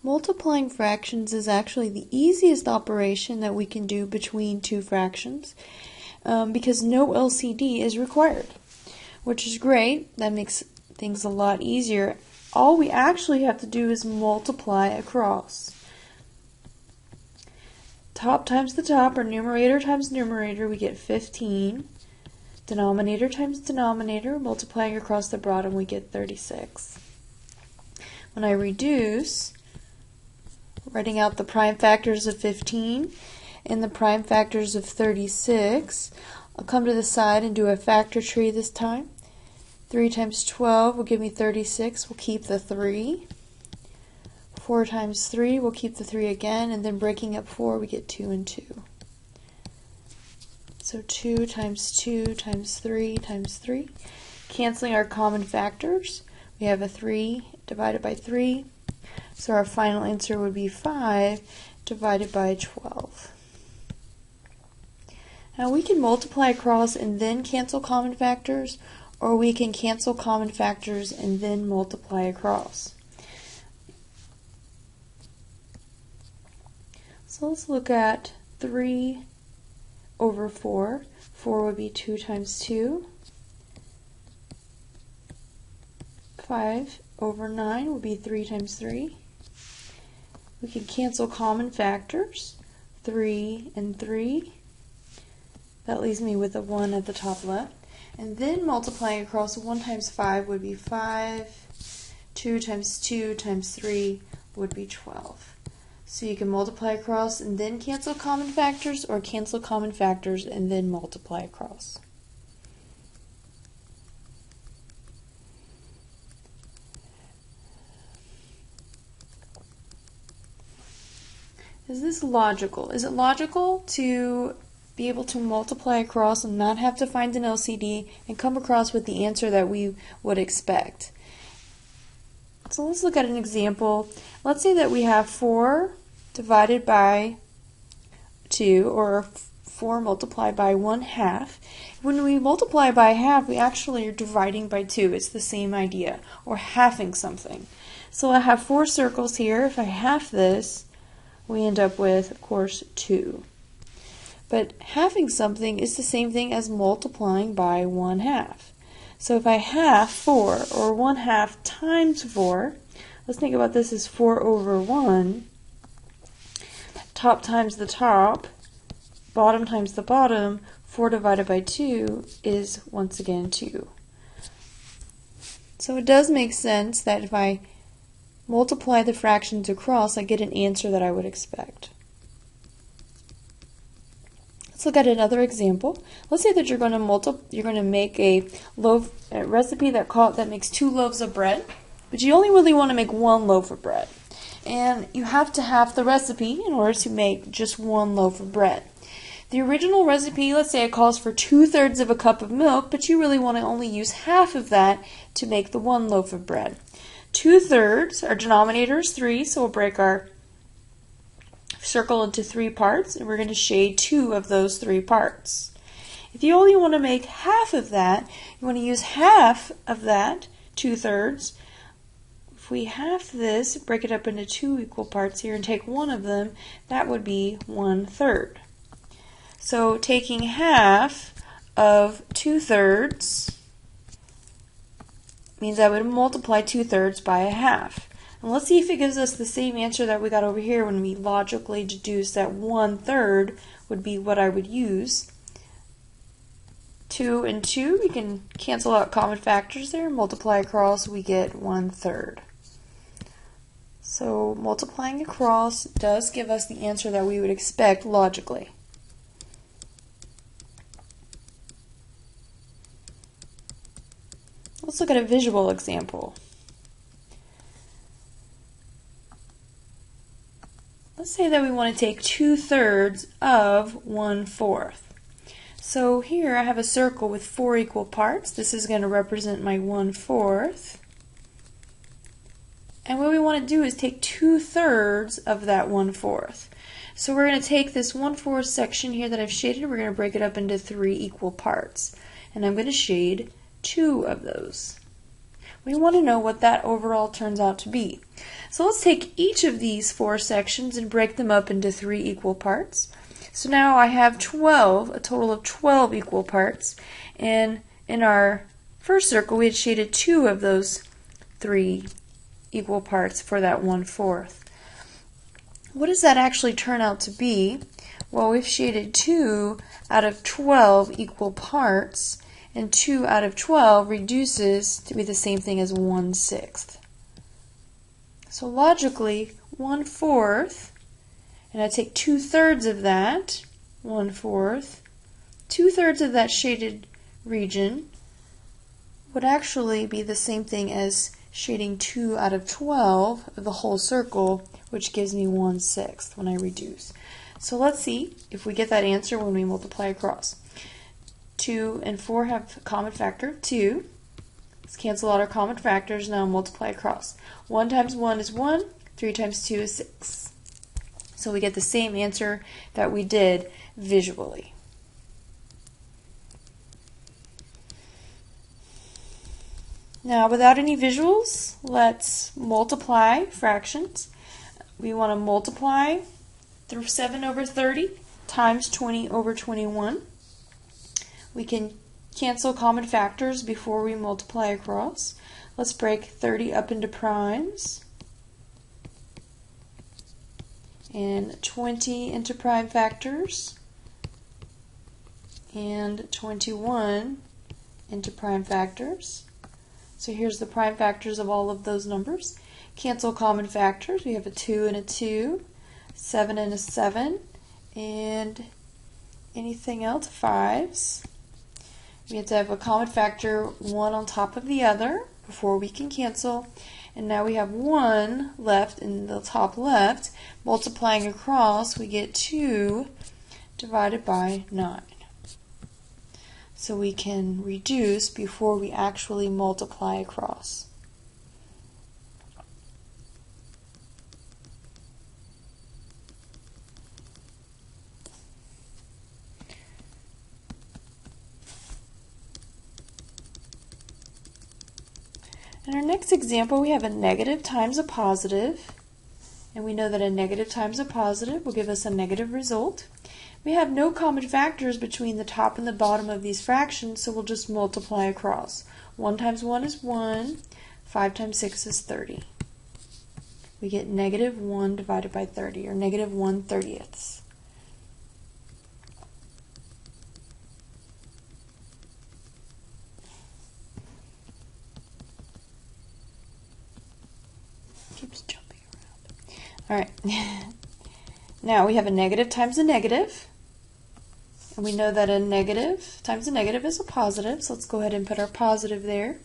Multiplying fractions is actually the easiest operation that we can do between two fractions because no LCD is required, which is great. That makes things a lot easier. All we actually have to do is multiply across. Top times the top, or numerator times numerator, we get 15. Denominator times denominator, multiplying across the bottom, we get 36. When I reduce, writing out the prime factors of 15 and the prime factors of 36, I'll come to the side and do a factor tree this time. 3 times 12 will give me 36. We'll keep the 3. 4 times 3, we'll keep the 3 again, and then breaking up 4, we get 2 and 2. So 2 times 2 times 3 times 3. Canceling our common factors, we have a 3 divided by 3. So our final answer would be 5 divided by 12. Now we can multiply across and then cancel common factors, or we can cancel common factors and then multiply across. So let's look at 3 over 4. 4 would be 2 times 2. 5 over 9 would be 3 times 3. We can cancel common factors, 3 and 3. That leaves me with a 1 at the top left. And then multiplying across, 1 times 5 would be 5. 2 times 2 times 3 would be 12. So you can multiply across and then cancel common factors, or cancel common factors and then multiply across. Is this logical? Is it logical to be able to multiply across and not have to find an LCD and come across with the answer that we would expect? So let's look at an example. Let's say that we have 4 divided by 2, or 4 multiplied by 1/2. When we multiply by half, we actually are dividing by 2. It's the same idea, or halving something. So I have 4 circles here. If I half this, we end up with, of course, 2. But halving something is the same thing as multiplying by 1/2. So if I half 4, or 1/2 times 4, let's think about this as 4 over 1. Top times the top, bottom times the bottom, 4 divided by 2 is once again 2. So it does make sense that if I multiply the fractions across, I get an answer that I would expect. Let's look at another example. Let's say that you're going to make a recipe that makes 2 loaves of bread, but you only really want to make 1 loaf of bread. And you have to half the recipe in order to make just 1 loaf of bread. The original recipe, let's say it calls for 2/3 of a cup of milk, but you really want to only use half of that to make the 1 loaf of bread. 2/3, our denominator is 3, so we'll break our circle into 3 parts, and we're going to shade 2 of those 3 parts. If you only want to make half of that, you want to use half of that, 2/3. If we half this, break it up into 2 equal parts here and take 1 of them, that would be 1/3. So taking half of 2/3 means I would multiply 2/3 by a half. And let's see if it gives us the same answer that we got over here when we logically deduce that 1/3 would be what I would use. 2 and 2, we can cancel out common factors there, multiply across, we get 1/3. So multiplying across does give us the answer that we would expect logically. Let's look at a visual example. Let's say that we want to take 2/3 of 1/4. So here I have a circle with 4 equal parts. This is going to represent my 1/4. And what we want to do is take 2/3 of that 1/4. So we're going to take this 1/4 section here that I've shaded, we're going to break it up into 3 equal parts. And I'm going to shade 2 of those. We want to know what that overall turns out to be. So let's take each of these 4 sections and break them up into 3 equal parts. So now I have 12, a total of 12 equal parts, and in our first circle we had shaded 2 of those 3 equal parts for that 1/4. What does that actually turn out to be? Well, we've shaded 2 out of 12 equal parts, and 2 out of 12 reduces to be the same thing as 1/6. So logically, 1/4, and I take 2/3 of that, 1/4, 2/3 of that shaded region would actually be the same thing as shading 2 out of 12 of the whole circle, which gives me 1/6 when I reduce. So let's see if we get that answer when we multiply across. 2 and 4 have a common factor of 2. Let's cancel out our common factors, now multiply across. 1 times 1 is 1, 3 times 2 is 6. So we get the same answer that we did visually. Now, without any visuals, let's multiply fractions. We want to multiply through 7 over 30 times 20 over 21. We can cancel common factors before we multiply across. Let's break 30 up into primes and 20 into prime factors and 21 into prime factors. So here's the prime factors of all of those numbers. Cancel common factors. We have a 2 and a 2, 7 and a 7, and anything else, 5s. We have to have a common factor one on top of the other before we can cancel. And now we have 1 left in the top left. Multiplying across, we get 2 divided by 9. So we can reduce before we actually multiply across. In our next example, we have a negative times a positive, and we know that a negative times a positive will give us a negative result. We have no common factors between the top and the bottom of these fractions, so we'll just multiply across. 1 times 1 is 1, 5 times 6 is 30. We get negative 1 divided by 30, or negative 1/30. Keeps jumping around. All right. Now we have a negative times a negative. And we know that a negative times a negative is a positive, so let's go ahead and put our positive there.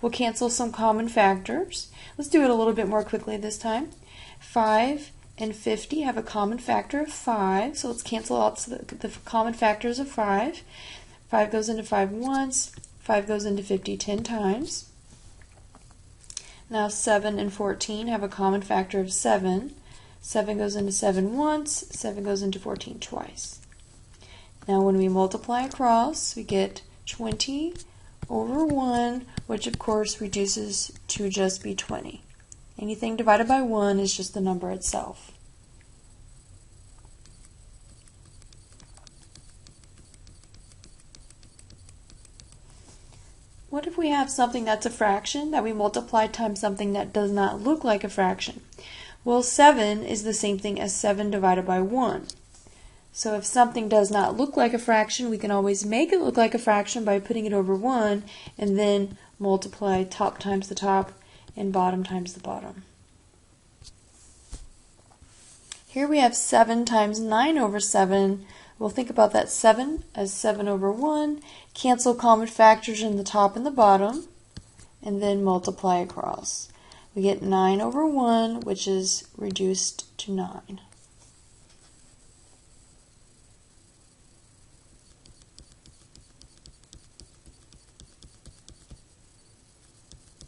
We'll cancel some common factors. Let's do it a little bit more quickly this time. 5 and 50 have a common factor of 5, so let's cancel out the common factors of 5. 5 goes into 5 once, 5 goes into 50 10 times. Now 7 and 14 have a common factor of 7. 7 goes into 7 once, 7 goes into 14 twice. Now when we multiply across, we get 20 over 1, which of course reduces to just be 20. Anything divided by 1 is just the number itself. What if we have something that's a fraction that we multiply times something that does not look like a fraction? Well, 7 is the same thing as 7 divided by 1. So if something does not look like a fraction, we can always make it look like a fraction by putting it over 1 and then multiply top times the top and bottom times the bottom. Here we have 7 times 9 over 7. We'll think about that 7 as 7 over 1, cancel common factors in the top and the bottom, and then multiply across. We get 9 over 1, which is reduced to 9.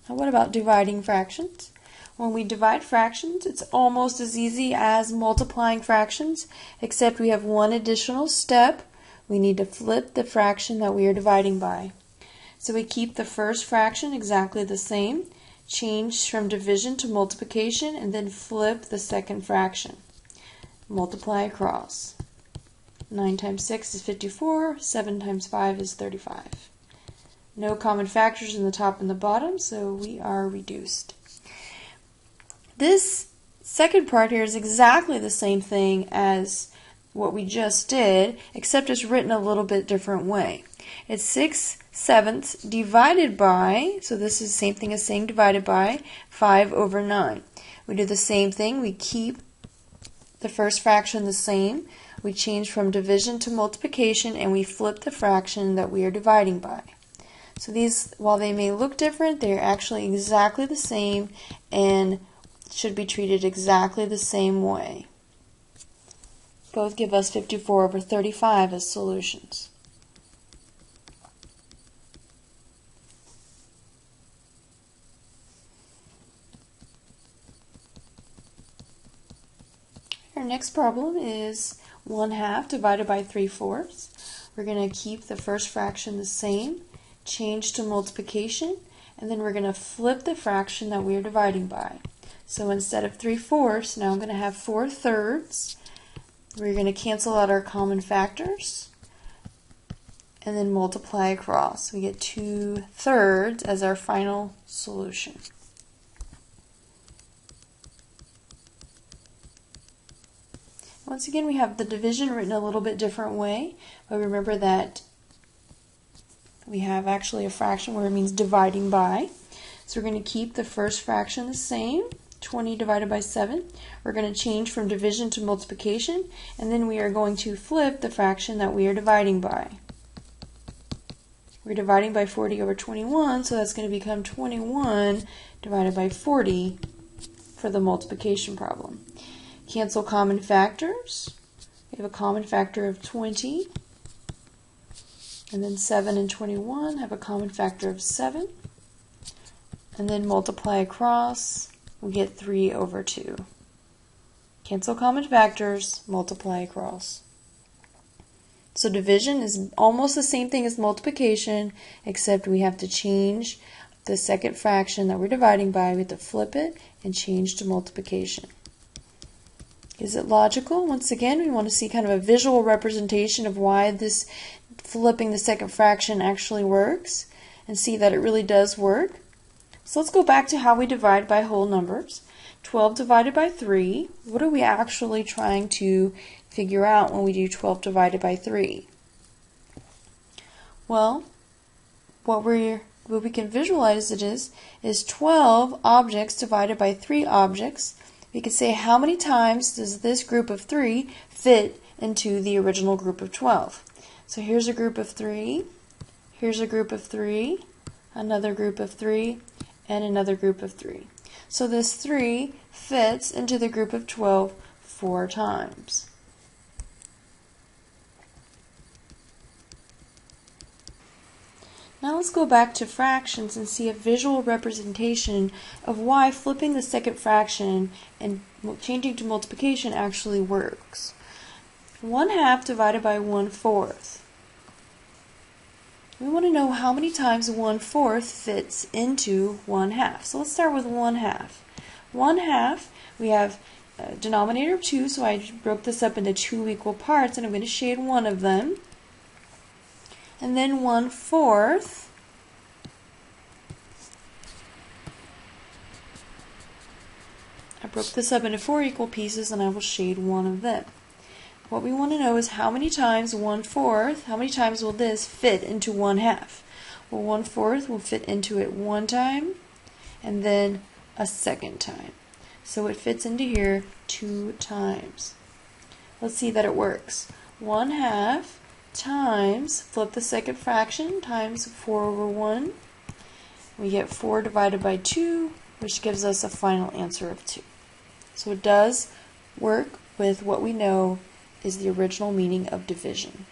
Now what about dividing fractions? When we divide fractions, it's almost as easy as multiplying fractions, except we have one additional step. We need to flip the fraction that we are dividing by. So we keep the first fraction exactly the same. change from division to multiplication, and then flip the second fraction. Multiply across. 9 times 6 is 54, 7 times 5 is 35. No common factors in the top and the bottom, so we are reduced. This second part here is exactly the same thing as what we just did, except it's written a little bit different way. It's 6/7 divided by, so this is the same thing as saying divided by, 5 over 9. We do the same thing. We keep the first fraction the same. We change from division to multiplication, and we flip the fraction that we are dividing by. So these, while they may look different, they are actually exactly the same and should be treated exactly the same way. Both give us 54 over 35 as solutions. Our next problem is 1/2 divided by 3/4. We're going to keep the first fraction the same, change to multiplication, and then we're going to flip the fraction that we are dividing by. So instead of 3/4, now I'm going to have 4/3. We're going to cancel out our common factors and then multiply across. We get 2/3 as our final solution. Once again, we have the division written a little bit different way, but remember that we have actually a fraction where it means dividing by. So we're going to keep the first fraction the same, 20 divided by 7. We're going to change from division to multiplication, and then we are going to flip the fraction that we are dividing by. We're dividing by 40 over 21, so that's going to become 21 divided by 40 for the multiplication problem. Cancel common factors. We have a common factor of 20, and then 7 and 21 have a common factor of 7, and then multiply across. We get 3 over 2. Cancel common factors, multiply across. So division is almost the same thing as multiplication, except we have to change the second fraction that we're dividing by. We have to flip it and change to multiplication. Is it logical? Once again, we want to see kind of a visual representation of why this flipping the second fraction actually works, and see that it really does work. So let's go back to how we divide by whole numbers. 12 divided by 3. What are we actually trying to figure out when we do 12 divided by 3? Well, what we can visualize it is 12 objects divided by 3 objects. We can say how many times does this group of 3 fit into the original group of 12. So here's a group of 3, here's a group of 3, another group of 3, and another group of 3. So this 3 fits into the group of 12 4 times. Now let's go back to fractions and see a visual representation of why flipping the second fraction and changing to multiplication actually works. 1/2 divided by 1/4. We want to know how many times 1/4 fits into 1/2. So let's start with 1/2. 1/2, we have a denominator of 2, so I broke this up into 2 equal parts, and I'm going to shade one of them. And then 1/4. I broke this up into 4 equal pieces, and I will shade one of them. What we want to know is how many times 1/4, how many times will this fit into 1/2? Well, 1/4 will fit into it one time, and then a second time. So it fits into here 2 times. Let's see that it works. 1/2 times, flip the second fraction, times 4 over 1. We get 4 divided by 2, which gives us a final answer of 2. So it does work with what we know is the original meaning of division.